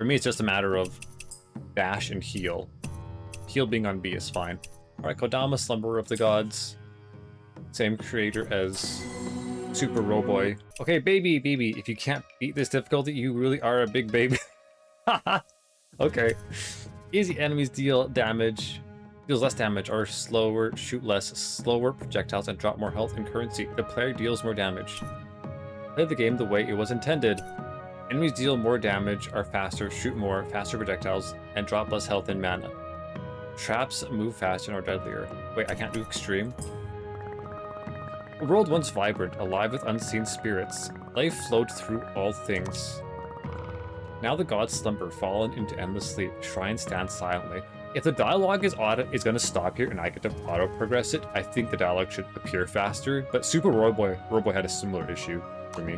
For me, it's just a matter of dash and heal. Heal being on B is fine. Alright, Kodama, Slumber of the Gods. Same creator as Super Roboy. Okay, baby, if you can't beat this difficulty, you really are a big baby. Okay. Easy enemies deals less damage, or slower, shoot less, slower projectiles, and drop more health and currency. The player deals more damage. Play the game the way it was intended. Enemies deal more damage, are faster, shoot more, faster projectiles, and drop less health and mana. Traps move faster and are deadlier. Wait, I can't do extreme? A world once vibrant, alive with unseen spirits. Life flowed through all things. Now the gods slumber, fallen into endless sleep. Shrines stand silently. If the dialogue is going to stop here and I get to auto-progress it, I think the dialogue should appear faster, but Super Roboy had a similar issue for me.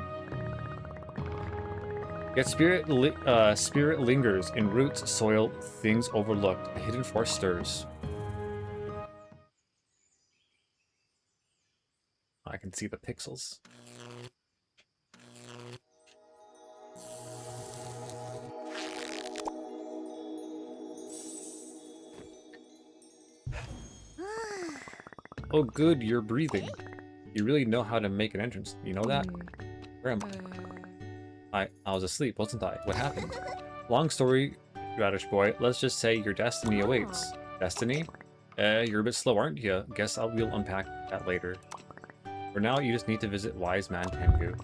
Yet spirit lingers in roots, soil, things overlooked. A hidden force stirs. I can see the pixels. Oh good, you're breathing. You really know how to make an entrance. You know that? Where am I? I was asleep, wasn't I? What happened? Long story, Radish boy. Let's just say your destiny awaits. Destiny? You're a bit slow, aren't you? Guess we'll unpack that later. For now, you just need to visit Wise Man Tengu.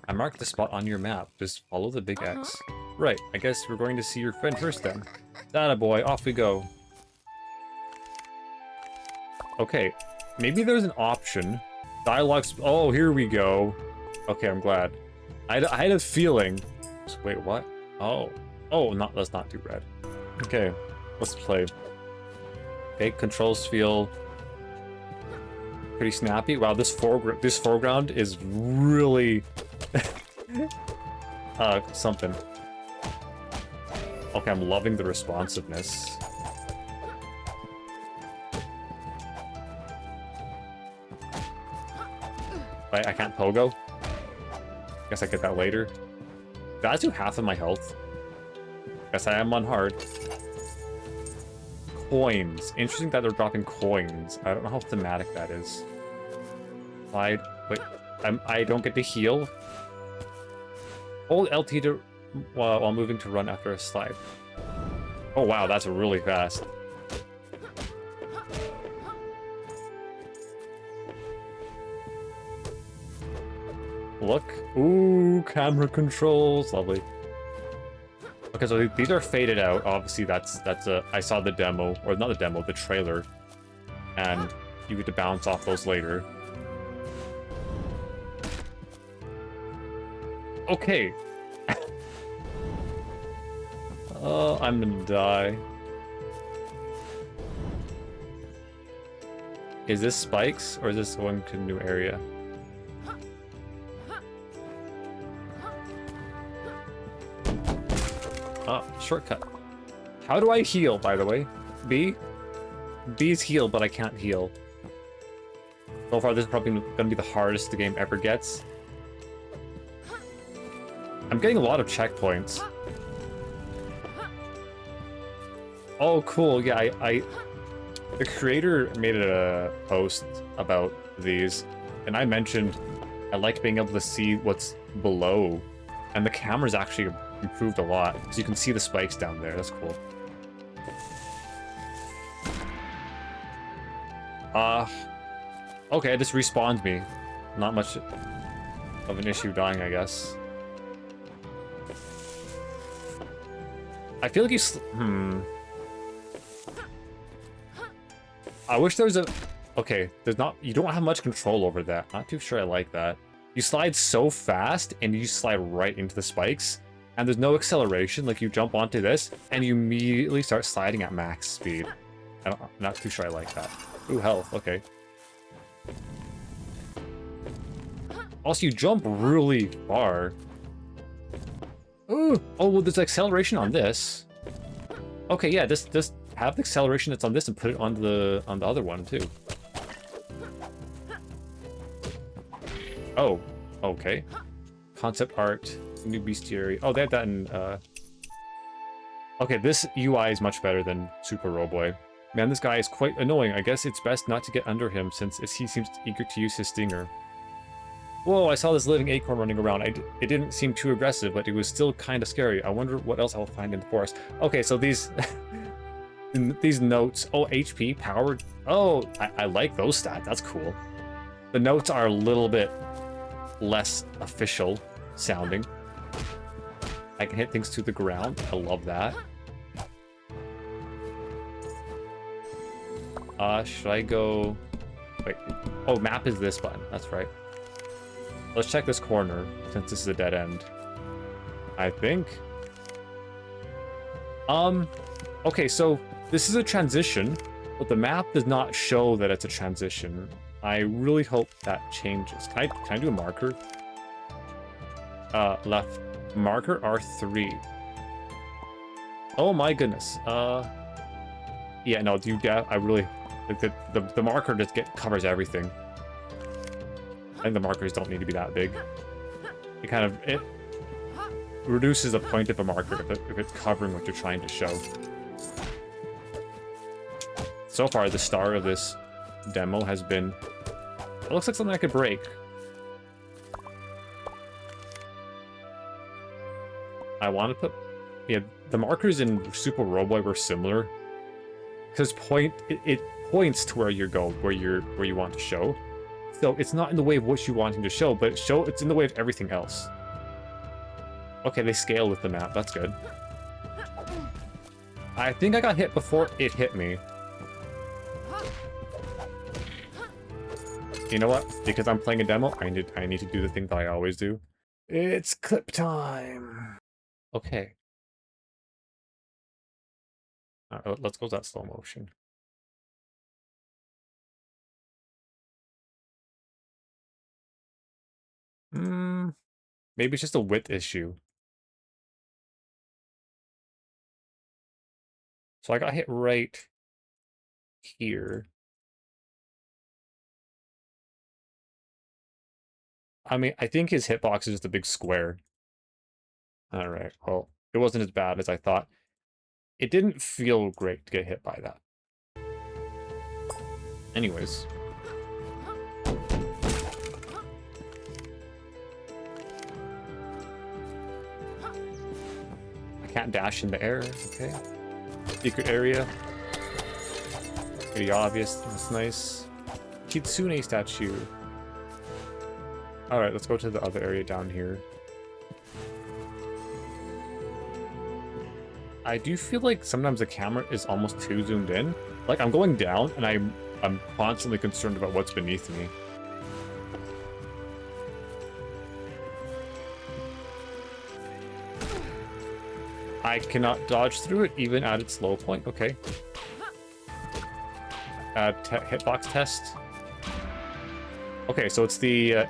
I marked the spot on your map. Just follow the big X. Right, I guess we're going to see your friend first then. That boy, off we go. Okay, maybe there's an option. Dialogues. Oh, here we go. Okay, I'm glad. I had a feeling. Wait, what? Oh, let's not do red. Okay, let's play. Okay, controls feel pretty snappy. Wow, this foreground is really something. Okay, I'm loving the responsiveness. I can't pogo. Guess I get that later. Did I do half of my health? Guess I am on hard. Coins. Interesting that they're dropping coins. I don't know how thematic that is. Wait, I don't get to heal. Hold LT to while moving to run after a slide. Oh wow, that's really fast. Look. Ooh, camera controls. Lovely. Okay, so these are faded out. Obviously, that's I saw the demo, or not the demo, the trailer. And you get to bounce off those later. Okay. Oh, I'm gonna die. Is this spikes, or is this going to a new area? Oh, shortcut. How do I heal, by the way? B? B's heal, but I can't heal. So far, this is probably going to be the hardest the game ever gets. I'm getting a lot of checkpoints. Oh, cool. Yeah, the creator made a post about these, and I mentioned I like being able to see what's below, and the camera's actually improved a lot, so you can see the spikes down there. That's cool. Okay, it just respawns me. Not much of an issue dying, I guess. I feel like I wish there was a... Okay, there's not... You don't have much control over that. Not too sure I like that. You slide so fast, and you slide right into the spikes, and there's no acceleration. Like, you jump onto this, and you immediately start sliding at max speed. I'm not too sure I like that. Ooh, health. Okay. Also, you jump really far. Ooh! Oh, well, there's acceleration on this. Okay, yeah, just have the acceleration that's on this and put it on the other one, too. Oh, okay. Concept art, new bestiary. Oh, they had that in Okay, this UI is much better than Super Roboy. Man, this guy is quite annoying. I guess it's best not to get under him since he seems eager to use his stinger. Whoa, I saw this living acorn running around. It didn't seem too aggressive, but it was still kind of scary. I wonder what else I'll find in the forest. Okay, so these these notes. Oh, HP, power. Oh, I like those stats. That's cool. The notes are a little bit less official sounding. I can hit things to the ground. I love that. Should I go... Wait. Oh, map is this button. That's right. Let's check this corner, since this is a dead end. I think. Okay, so this is a transition, but the map does not show that it's a transition. I really hope that changes. Can I do a marker? Left. Marker R3. Oh my goodness. Yeah, no, I really... The marker just covers everything. And the markers don't need to be that big. It reduces the point of a marker if it's covering what you're trying to show. So far, the star of this demo has been... It looks like something I could break. I want to put... Yeah, the markers in Super Roboy were similar. Because it points to where you go, where you want to show. So it's not in the way of what you're wanting to show, but it's in the way of everything else. Okay, they scale with the map. That's good. I think I got hit before it hit me. You know what? Because I'm playing a demo, I need to do the thing that I always do. It's clip time. Okay. Let's go to that slow motion. Maybe it's just a width issue. So I got hit right here. I mean, I think his hitbox is just a big square. Alright, well, it wasn't as bad as I thought. It didn't feel great to get hit by that. Anyways. I can't dash in the air, okay. Secret area. Pretty obvious, that's nice. Kitsune statue. Alright, let's go to the other area down here. I do feel like sometimes the camera is almost too zoomed in. Like, I'm going down, and I'm constantly concerned about what's beneath me. I cannot dodge through it, even at its low point. Okay. Hitbox test. Okay, so it's the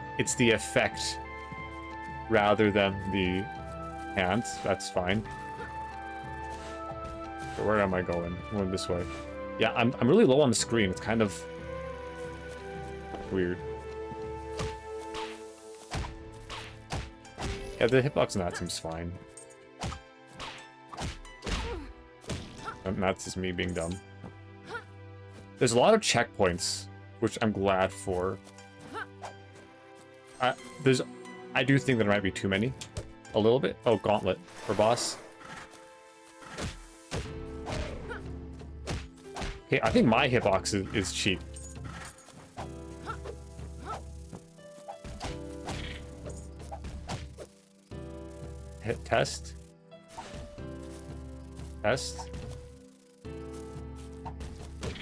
effect rather than the hands. That's fine. So where am I going? I'm going this way. Yeah, I'm really low on the screen. It's kind of weird. Yeah, the hitbox on that seems fine. And that's just me being dumb. There's a lot of checkpoints, which I'm glad for. I do think there might be too many. A little bit. Oh, Gauntlet for boss. Okay, I think my hitbox is cheap. Hit test. Test.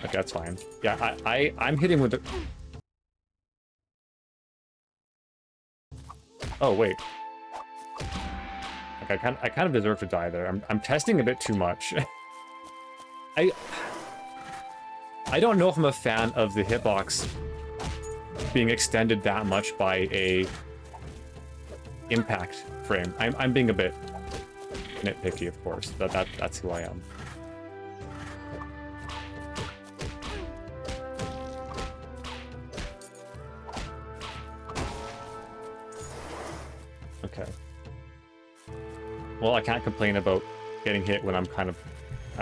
Okay, that's fine. Yeah, I'm hitting with the... Oh, wait. Like, I kind of deserve to die there. I'm testing a bit too much. I don't know if I'm a fan of the hitbox being extended that much by a impact frame. I'm being a bit nitpicky, of course. That's who I am. Okay. Well, I can't complain about getting hit when I'm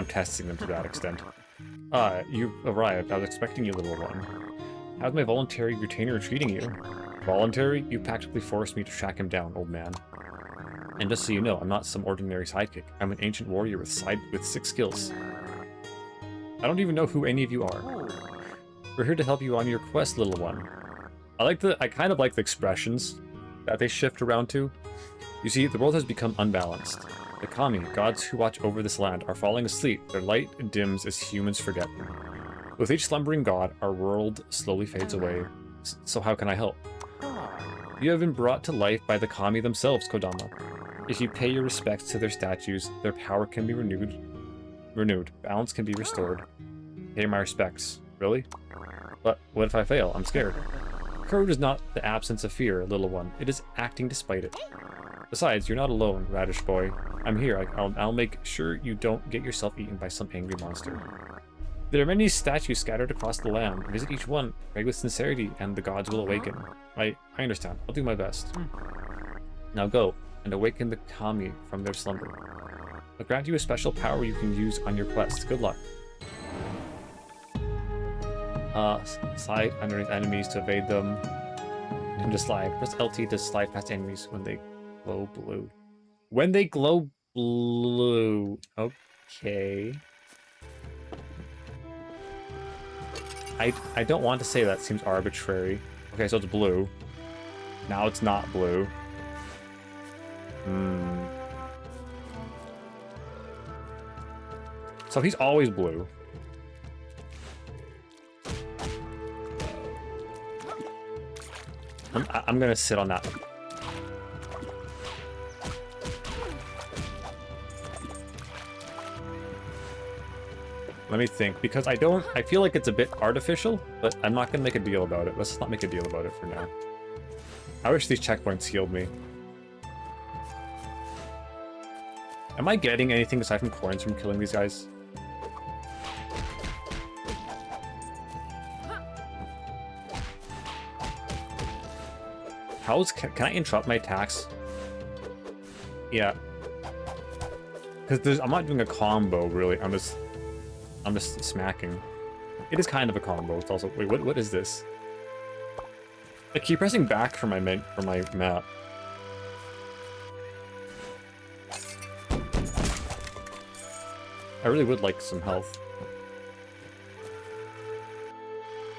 testing them to that extent. You've arrived. I was expecting you, little one. How's my voluntary retainer treating you? Voluntary? You practically forced me to track him down, old man. And just so you know, I'm not some ordinary sidekick. I'm an ancient warrior with 6 skills. I don't even know who any of you are. We're here to help you on your quest, little one. I kind of like the expressions that they shift around to. You see, the world has become unbalanced. The kami, gods who watch over this land, are falling asleep. Their light dims as humans forget them. With each slumbering god, our world slowly fades away. So how can I help? You have been brought to life by the kami themselves, Kodama. If you pay your respects to their statues, their power can be renewed. Balance can be restored. Pay my respects. Really? But what if I fail? I'm scared. Courage is not the absence of fear, little one. It is acting despite it. Besides, you're not alone, Radish boy. I'm here. I'll make sure you don't get yourself eaten by some angry monster. There are many statues scattered across the land. Visit each one, pray with sincerity, and the gods will awaken. I understand. I'll do my best. Now go, and awaken the kami from their slumber. I'll grant you a special power you can use on your quest. Good luck. Slide underneath enemies to evade them. And just slide. Press LT to slide past enemies when they glow blue. When they glow blue. Okay. I don't want to say that. Seems arbitrary. Okay, so it's blue. Now it's not blue. So he's always blue. I'm gonna sit on that. Let me think, because I feel like it's a bit artificial, but I'm not gonna make a deal about it. Let's just not make a deal about it for now. I wish these checkpoints healed me. Am I getting anything aside from coins from killing these guys? Can I interrupt my attacks? Yeah. Because I'm not doing a combo, really. I'm just smacking. It is kind of a combo. It's also... Wait, what is this? I keep pressing back for my map. I really would like some health.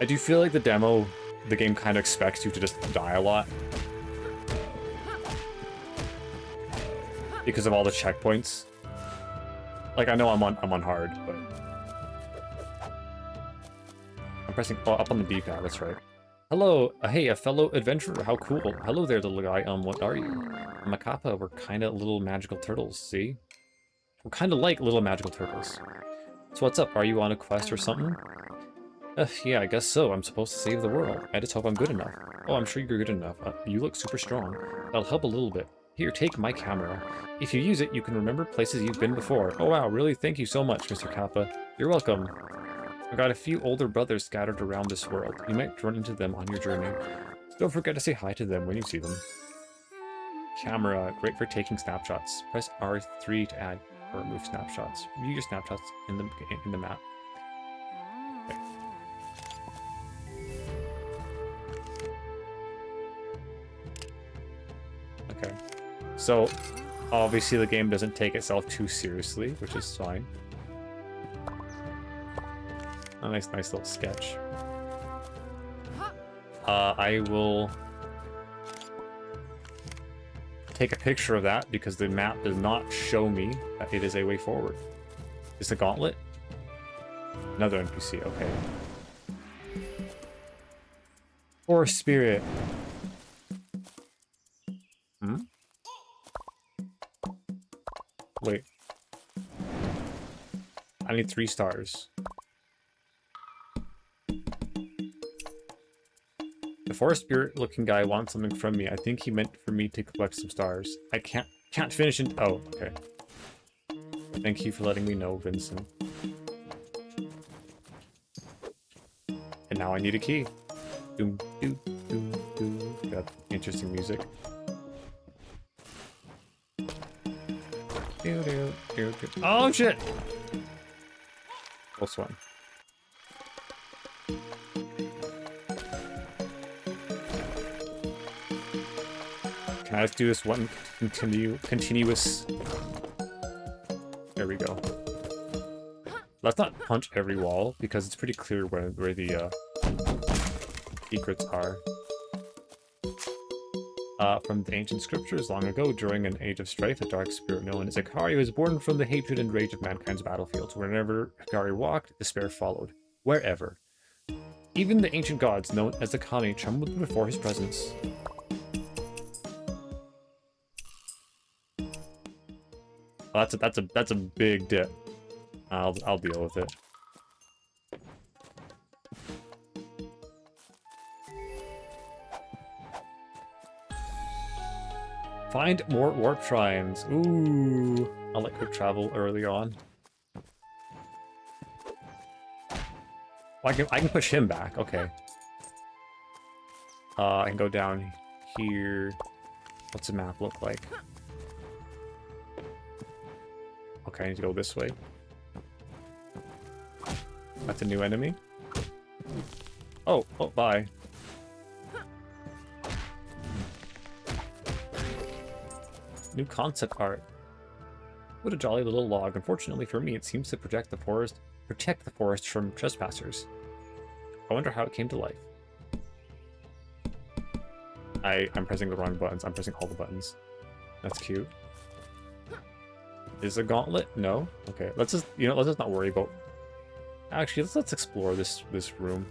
I do feel like the game kind of expects you to just die a lot. Because of all the checkpoints. Like, I know I'm on hard, but... I'm pressing up on the D-pad, that's right. Hello, hey, a fellow adventurer, how cool. Hello there, little guy, what are you? I'm a kappa, we're kinda little magical turtles, see? We're kinda like little magical turtles. So what's up, are you on a quest or something? Yeah, I guess so, I'm supposed to save the world. I just hope I'm good enough. Oh, I'm sure you're good enough. You look super strong. That'll help a little bit. Here, take my camera. If you use it, you can remember places you've been before. Oh wow, really? Thank you so much, Mr. Kappa. You're welcome. I've got a few older brothers scattered around this world. You might run into them on your journey. Don't forget to say hi to them when you see them. Camera, great for taking snapshots. Press R3 to add or remove snapshots. View your snapshots in the map. Okay. So, obviously the game doesn't take itself too seriously, which is fine. A nice little sketch. I will take a picture of that because the map does not show me that it is a way forward. Is the Gauntlet? Another NPC, okay. Forest Spirit. Wait. I need 3 stars. The forest spirit looking guy wants something from me. I think he meant for me to collect some stars. I can't finish it. Oh, okay. Thank you for letting me know, Vincent. And now I need a key. Doom, doom, doom, doom. Got interesting music. Oh shit! Close one. Can I just do this one continuous? There we go. Let's not punch every wall because it's pretty clear where the secrets are. From the ancient scriptures, long ago, during an age of strife, a dark spirit known as Zijkrial was born from the hatred and rage of mankind's battlefields. Wherever Zijkrial walked, despair followed. Wherever. Even the ancient gods, known as the Kami, trembled before his presence. Oh, that's a big dip. I'll deal with it. Find more warp shrines. Ooh, I'll let quick travel early on. I can push him back. Okay. I can go down here. What's the map look like? Okay, I need to go this way. That's a new enemy. Oh, bye. New concept art. What a jolly little log. Unfortunately for me, it seems to protect the forest from trespassers. I wonder how it came to life. I'm pressing the wrong buttons. I'm pressing all the buttons. That's cute. Is a gauntlet? No? Okay, let's just not worry about... Actually, let's explore this room.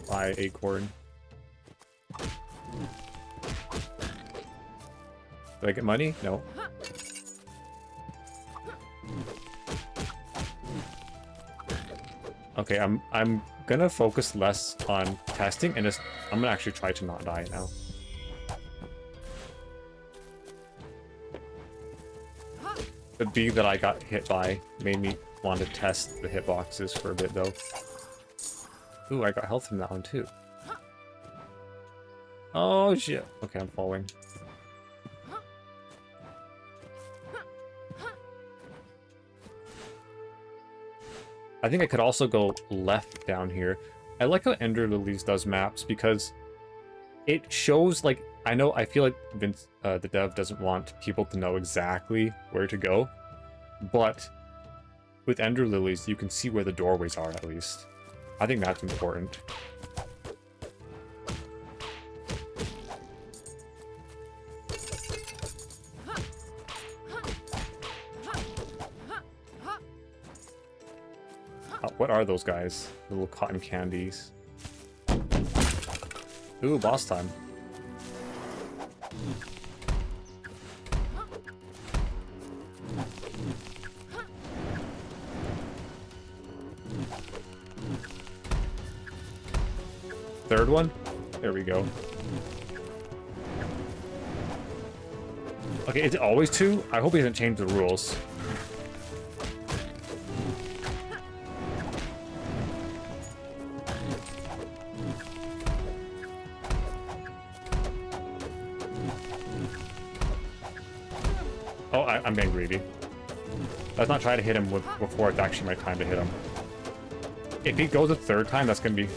Buy acorn. Do I get money? No. Okay, I'm gonna focus less on testing and I'm gonna actually try to not die now. The bee that I got hit by made me want to test the hitboxes for a bit though. Ooh, I got health from that one too. Oh shit. Okay, I'm falling. I think I could also go left down here. I like how Ender Lilies does maps because it shows, like, I feel like Vince, the dev doesn't want people to know exactly where to go, but with Ender Lilies, you can see where the doorways are at least. I think that's important. What are those guys? Little cotton candies. Ooh, boss time. Third one? There we go. Okay, is it always two? I hope he hasn't changed the rules. Oh, I'm being greedy. Let's not try to hit him before it's actually my time to hit him. If he goes a third time, that's gonna be...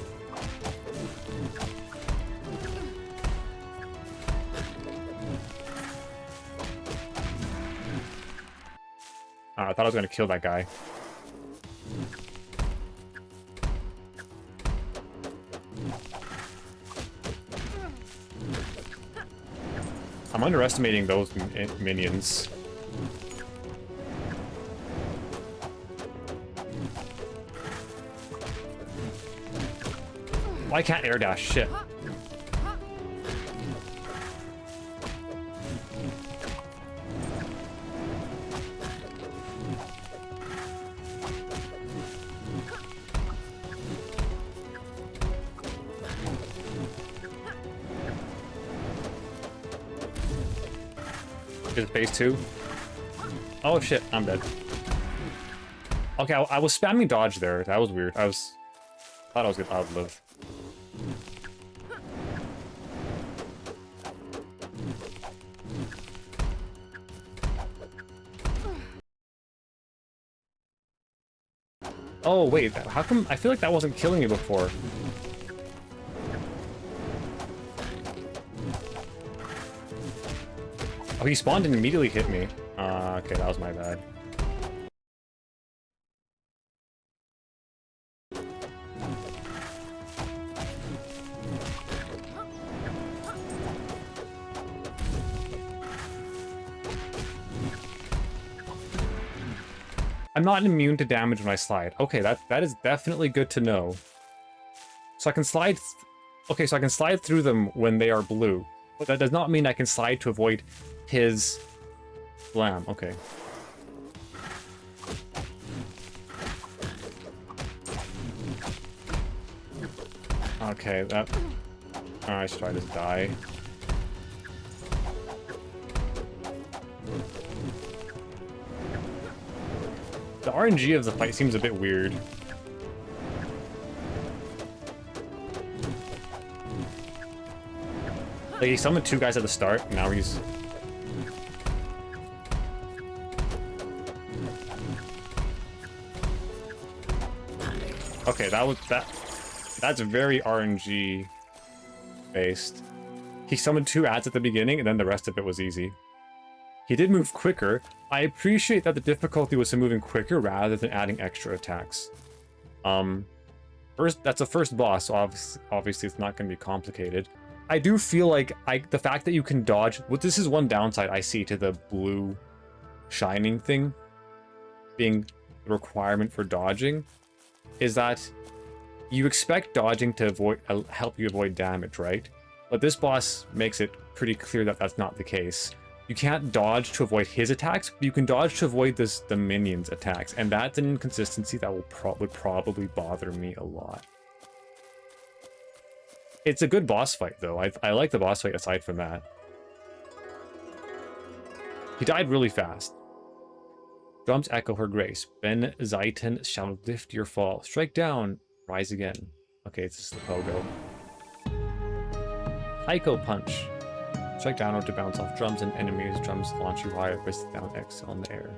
I thought I was gonna kill that guy. I'm underestimating those minions. Why can't air dash? Shit. Is it phase 2? Oh shit, I'm dead. Okay, I was spamming dodge there. That was weird. Thought I was gonna outlive. Oh, wait, how come... I feel like that wasn't killing me before. Oh, he spawned and immediately hit me. Okay, that was my bad. I'm not immune to damage when I slide. Okay, that is definitely good to know. So I can slide... Okay, so I can slide through them when they are blue. But that does not mean I can slide to avoid his... Blam, okay. Okay, that... Alright, let's try to die. The RNG of the fight seems a bit weird. Like, he summoned 2 guys at the start, and now he's... Okay, that's very RNG based. He summoned 2 ads at the beginning, and then the rest of it was easy. He did move quicker. I appreciate that the difficulty was him moving quicker rather than adding extra attacks. First, that's a first boss, so obviously it's not going to be complicated. I do feel like the fact that you can dodge... Well, this is one downside I see to the blue shining thing being the requirement for dodging, is that you expect dodging to help you avoid damage, right? But this boss makes it pretty clear that that's not the case. You can't dodge to avoid his attacks, but you can dodge to avoid the minions' attacks, and that's an inconsistency that would probably bother me a lot. It's a good boss fight, though. I like the boss fight aside from that. He died really fast. Drums echo her grace. Ben Zaitan shall lift your fall. Strike down, rise again. Okay, it's just the pogo. Aiko punch. Strike down or to bounce off drums and enemies. Drums launch you higher. Press down X on the air.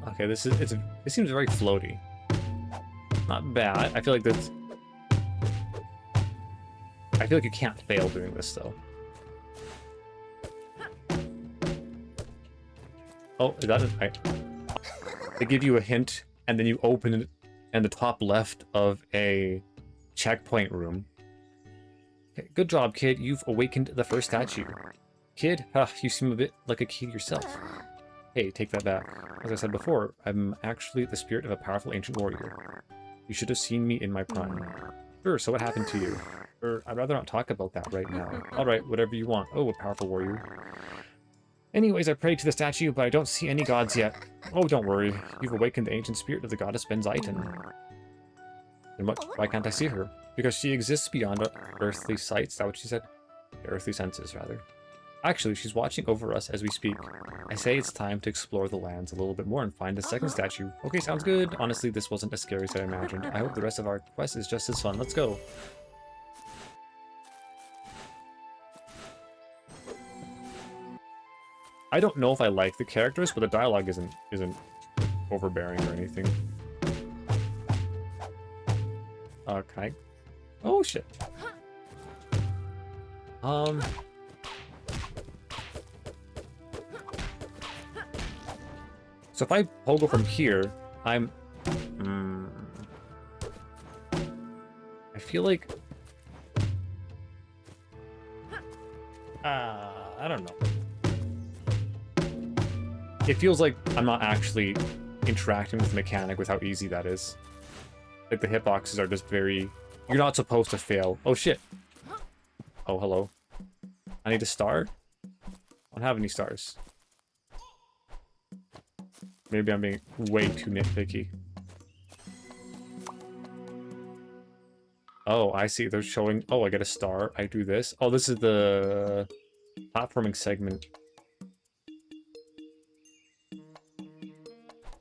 Okay, it seems very floaty. Not bad. I feel like you can't fail doing this though. Oh, is that it? They give you a hint, and then you open it in the top left of a checkpoint room. Okay, good job, kid. You've awakened the first statue. Kid? You seem a bit like a kid yourself. Hey, take that back. As I said before, I'm actually the spirit of a powerful ancient warrior. You should have seen me in my prime. Sure, so what happened to you? I'd rather not talk about that right now. Alright, whatever you want. Oh, a powerful warrior. Anyways, I prayed to the statue, but I don't see any gods yet. Oh, don't worry. You've awakened the ancient spirit of the goddess Ben Zaitan. And why can't I see her? Because she exists beyond earthly sights. Is that what she said? Earthly senses, rather. Actually, she's watching over us as we speak. I say it's time to explore the lands a little bit more and find the second statue. Okay, sounds good. Honestly, this wasn't as scary as I imagined. I hope the rest of our quest is just as fun. Let's go. I don't know if I like the characters, but the dialogue isn't overbearing or anything. Can I... Oh, shit. So if I pogo from here, I'm... I feel like... I don't know. It feels like I'm not actually interacting with the mechanic with how easy that is. Like, the hitboxes are just very... You're not supposed to fail. Oh, shit. Oh, hello. I need a star? I don't have any stars. Maybe I'm being way too nitpicky. Oh, I see. They're showing... Oh, I get a star. I do this. Oh, this is the platforming segment.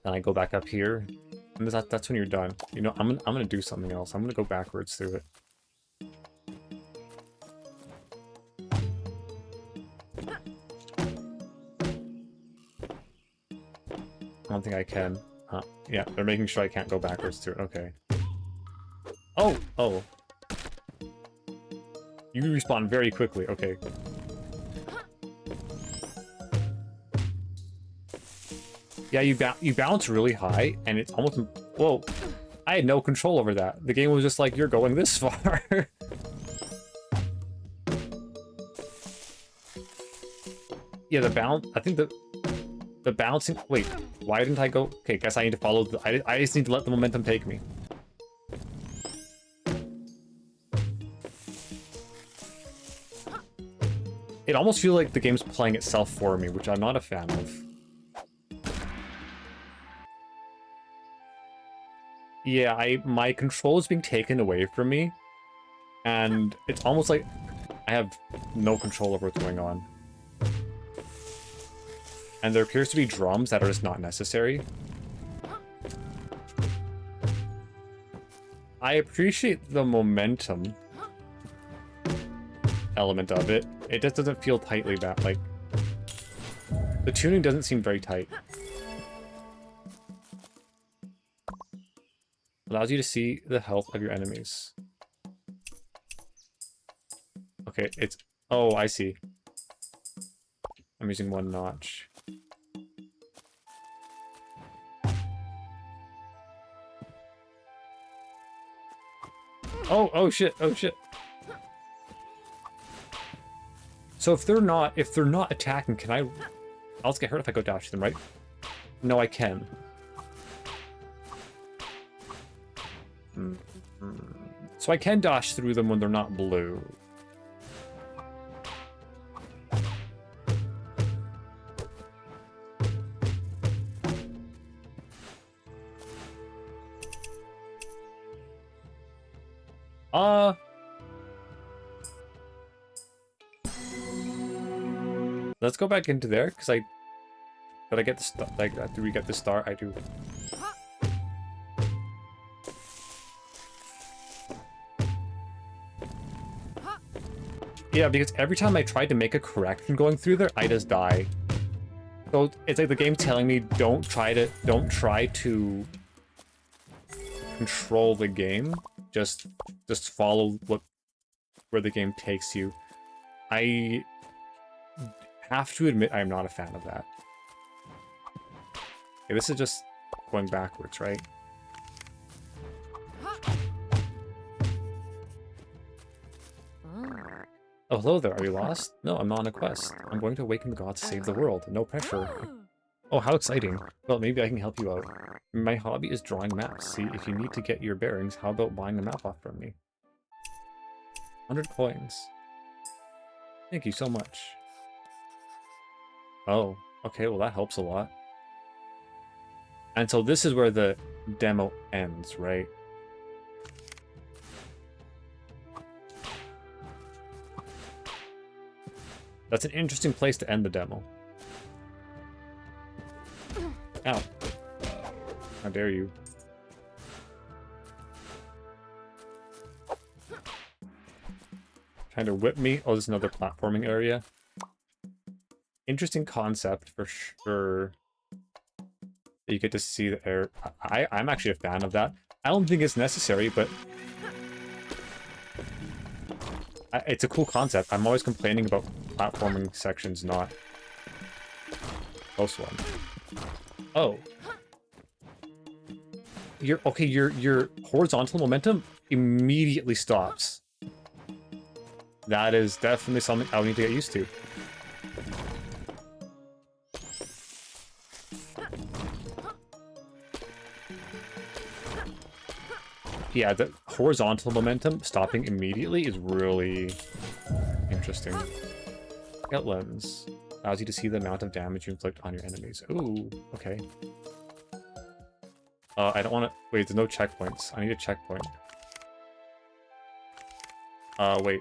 Then I go back up here. And that's when you're done. You know, I'm gonna do something else. I'm gonna go backwards through it. don't think I can. Huh. Yeah, they're making sure I can't go backwards through it. Okay. Oh! Oh. You respawn very quickly. Okay. Yeah, you bounce really high, and it's almost... Whoa. I had no control over that. The game was just like, you're going this far. Yeah, the bounce... I think the bouncing... Wait, why didn't I go... Okay, guess I need to follow... I just need to let the momentum take me. It almost feels like the game's playing itself for me, which I'm not a fan of. Yeah, my control is being taken away from me, and it's almost like I have no control over what's going on. And there appears to be drums that are just not necessary. I appreciate the momentum element of it. It just doesn't feel tightly that, like... The tuning doesn't seem very tight. Allows you to see the health of your enemies. Okay, it's... Oh, I see. I'm using one notch. Oh shit, oh shit. So if they're not attacking, can I... I'll just get hurt if I go dash them, right? No, I can. So I can dash through them when they're not blue. Let's go back into there, because did I get the star? Like, do we get the star? I do. Yeah, because every time I tried to make a correction going through there, I just die. So it's like the game telling me don't try to control the game. Just follow where the game takes you. I have to admit I'm not a fan of that. Okay, this is just going backwards, right? Oh, hello there. Are you lost? No, I'm not on a quest. I'm going to awaken the gods to save the world. No pressure. Oh, how exciting. Well, maybe I can help you out. My hobby is drawing maps. See, if you need to get your bearings, how about buying a map off from me? 100 coins. Thank you so much. Oh, okay, well that helps a lot. And so this is where the demo ends, right? That's an interesting place to end the demo. Ow. How dare you. Trying to whip me? Oh, there's another platforming area. Interesting concept for sure. You get to see the air. I'm actually a fan of that. I don't think it's necessary, but it's a cool concept. I'm always complaining about platforming sections not close one. Oh. Your horizontal momentum immediately stops. That is definitely something I'll need to get used to. Yeah, the horizontal momentum stopping immediately is really interesting. Get lens. Allows you to see the amount of damage you inflict on your enemies. Ooh, okay. I don't want to... Wait, there's no checkpoints. I need a checkpoint. Wait.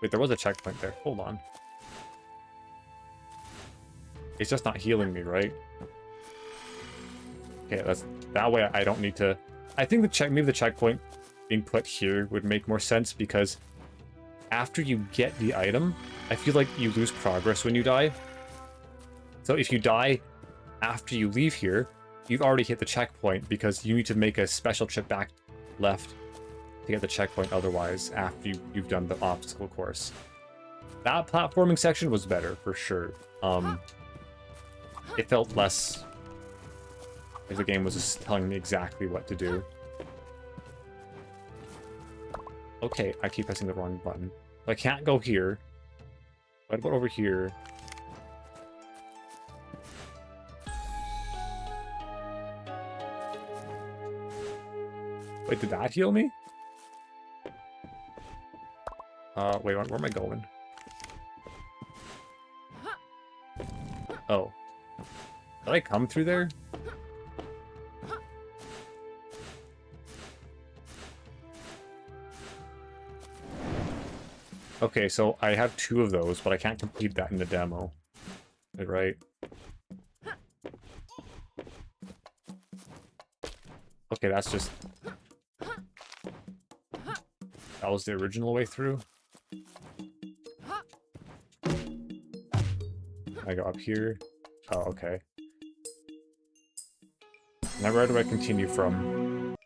Wait, there was a checkpoint there. Hold on. It's just not healing me, right? Okay, that way I don't need to... I think maybe the checkpoint being put here would make more sense, because after you get the item, I feel like you lose progress when you die. So if you die after you leave here, you've already hit the checkpoint because you need to make a special trip back left to get the checkpoint otherwise after you've done the obstacle course. That platforming section was better, for sure. It felt less like the game was just telling me exactly what to do. Okay, I keep pressing the wrong button. I can't go here. What about over here? Wait, did that heal me? Wait, where am I going? Oh. Did I come through there? Okay, so I have 2 of those, but I can't complete that in the demo. Right? Okay, that's just... That was the original way through. I go up here. Oh, okay. Now where do I continue from?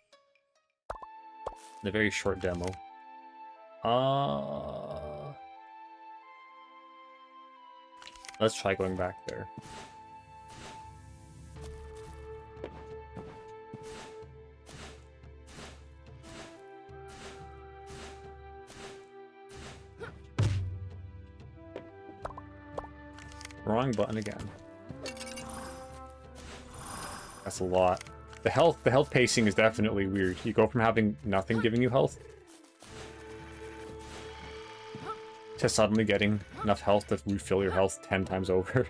The very short demo. Let's try going back there. Wrong button again. That's a lot. The health pacing is definitely weird. You go from having nothing giving you health to suddenly getting enough health to refill your health 10 times over.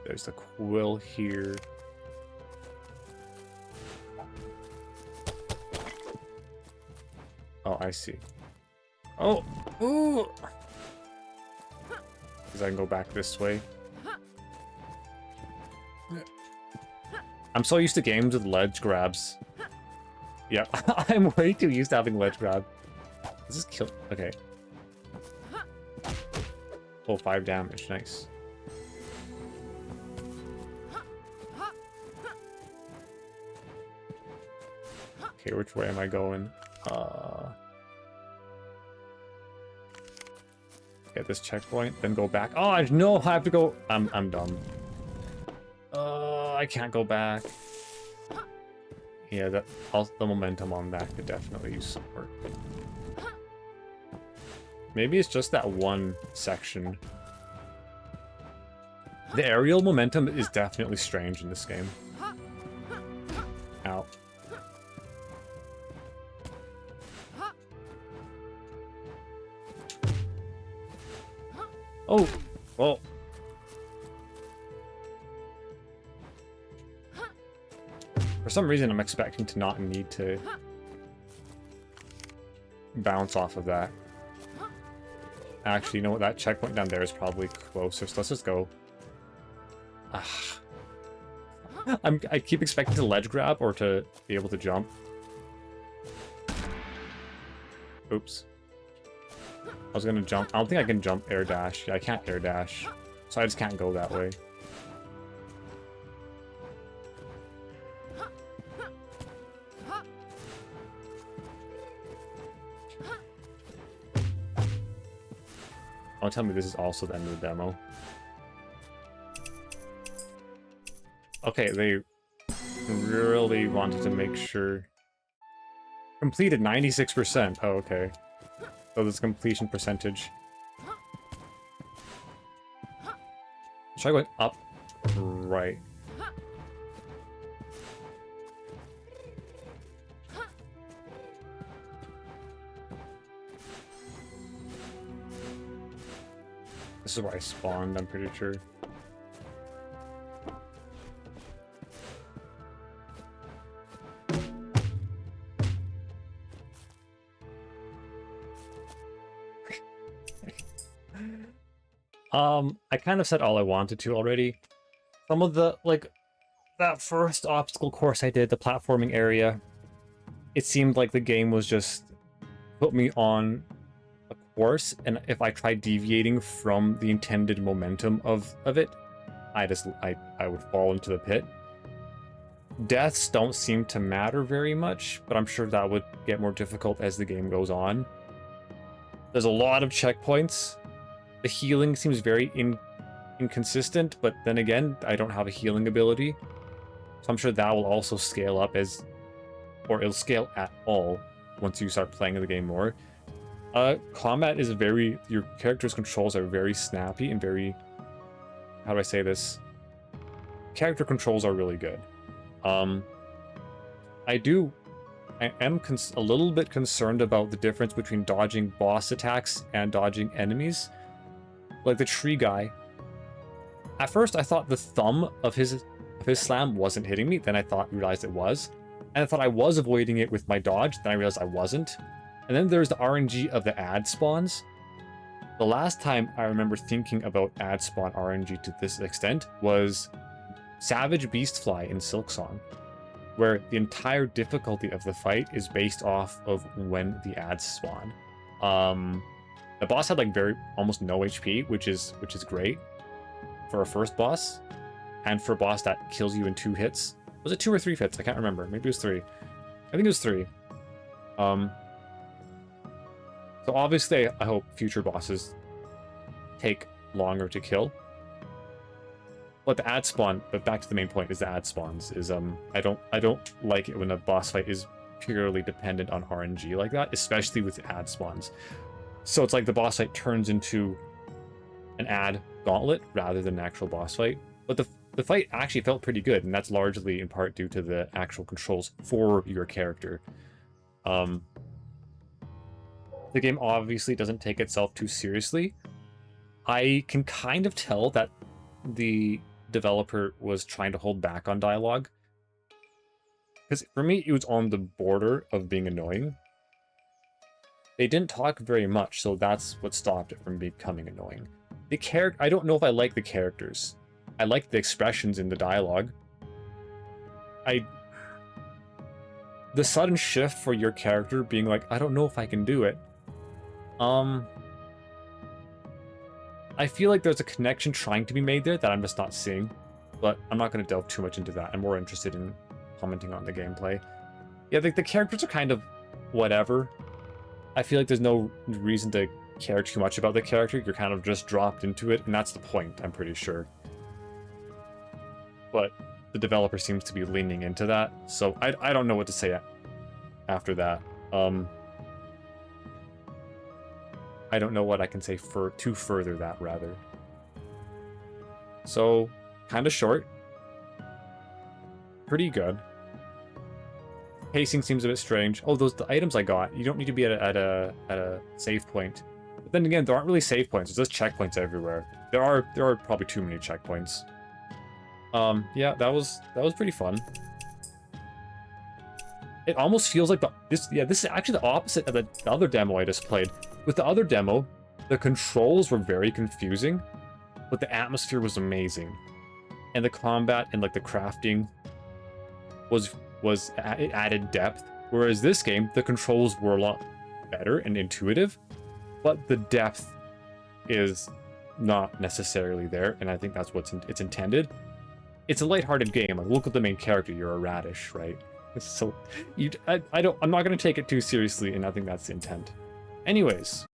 There's the quill here. Oh, I see. Oh! Ooh! Because I can go back this way. I'm so used to games with ledge grabs. Yeah, I'm way too used to having ledge grab. Does this kill? Okay. Oh, 5 damage. Nice. Okay, which way am I going? Get this checkpoint, then go back. Oh, no, I have to go. I'm dumb. I can't go back. Yeah, that the momentum on that could definitely use some work. Maybe it's just that one section. The aerial momentum is definitely strange in this game. Ow. Oh! Well. For some reason, I'm expecting to not need to bounce off of that. Actually, you know what? That checkpoint down there is probably closer, so let's just go. I keep expecting to ledge grab or to be able to jump. Oops. I was gonna jump. I don't think I can jump air dash. Yeah, I can't air dash. So I just can't go that way. Oh, tell me this is also the end of the demo. Okay, they really wanted to make sure. Completed 96%. Oh, okay. So this completion percentage. Try going up, right. This is where I spawned, I'm pretty sure. I kind of said all I wanted to already. Some of the, like, that first obstacle course I did, the platforming area, it seemed like the game was just put me on a course, and if I try deviating from the intended momentum of it, I would fall into the pit. Deaths don't seem to matter very much, but I'm sure that would get more difficult as the game goes on. There's a lot of checkpoints. The healing seems very inconsistent, but then again, I don't have a healing ability. So I'm sure that will also scale up or it'll scale at all once you start playing the game more. Combat is your character's controls are very snappy and very, how do I say this? Character controls are really good. I am a little bit concerned about the difference between dodging boss attacks and dodging enemies. Like the tree guy. At first, I thought the thumb of his slam wasn't hitting me. Then I realized it was. And I thought I was avoiding it with my dodge. Then I realized I wasn't. And then there's the RNG of the ad spawns. The last time I remember thinking about ad spawn RNG to this extent was Savage Beastfly in Silksong, where the entire difficulty of the fight is based off of when the ads spawn. The boss had like almost no HP, which is great for a first boss, and for a boss that kills you in 2 hits. Was it 2 or 3 hits? I can't remember. Maybe it was 3. I think it was 3. So obviously, I hope future bosses take longer to kill. But the ad spawn, but back to the main point, is the ad spawns. I don't like it when a boss fight is purely dependent on RNG like that, especially with ad spawns. So it's like the boss fight turns into an ad gauntlet rather than an actual boss fight. But the fight actually felt pretty good, and that's largely in part due to the actual controls for your character. The game obviously doesn't take itself too seriously. I can kind of tell that the developer was trying to hold back on dialogue. Because for me, it was on the border of being annoying. They didn't talk very much, so that's what stopped it from becoming annoying. I don't know if I like the characters. I like the expressions in the dialogue. The sudden shift for your character being like, I don't know if I can do it. I feel like there's a connection trying to be made there that I'm just not seeing, but I'm not going to delve too much into that. I'm more interested in commenting on the gameplay. Yeah, the characters are kind of whatever. I feel like there's no reason to care too much about the character. You're kind of just dropped into it, and that's the point, I'm pretty sure. But the developer seems to be leaning into that, so I don't know what to say after that. I don't know what I can say to further that, rather. So, kind of short. Pretty good. Pacing seems a bit strange. Oh, the items I got. You don't need to be at a save point. But then again, there aren't really save points. There's just checkpoints everywhere. There are probably too many checkpoints. Yeah, that was pretty fun. It almost feels like this is actually the opposite of the other demo I just played. With the other demo, the controls were very confusing, but the atmosphere was amazing. And the combat and like the crafting it added depth. Whereas this game, the controls were a lot better and intuitive, but the depth is not necessarily there, and I think that's it's intended. It's a lighthearted game. Like, look at the main character, you're a Radish, right? So I'm not going to take it too seriously, and I think that's the intent. Anyways,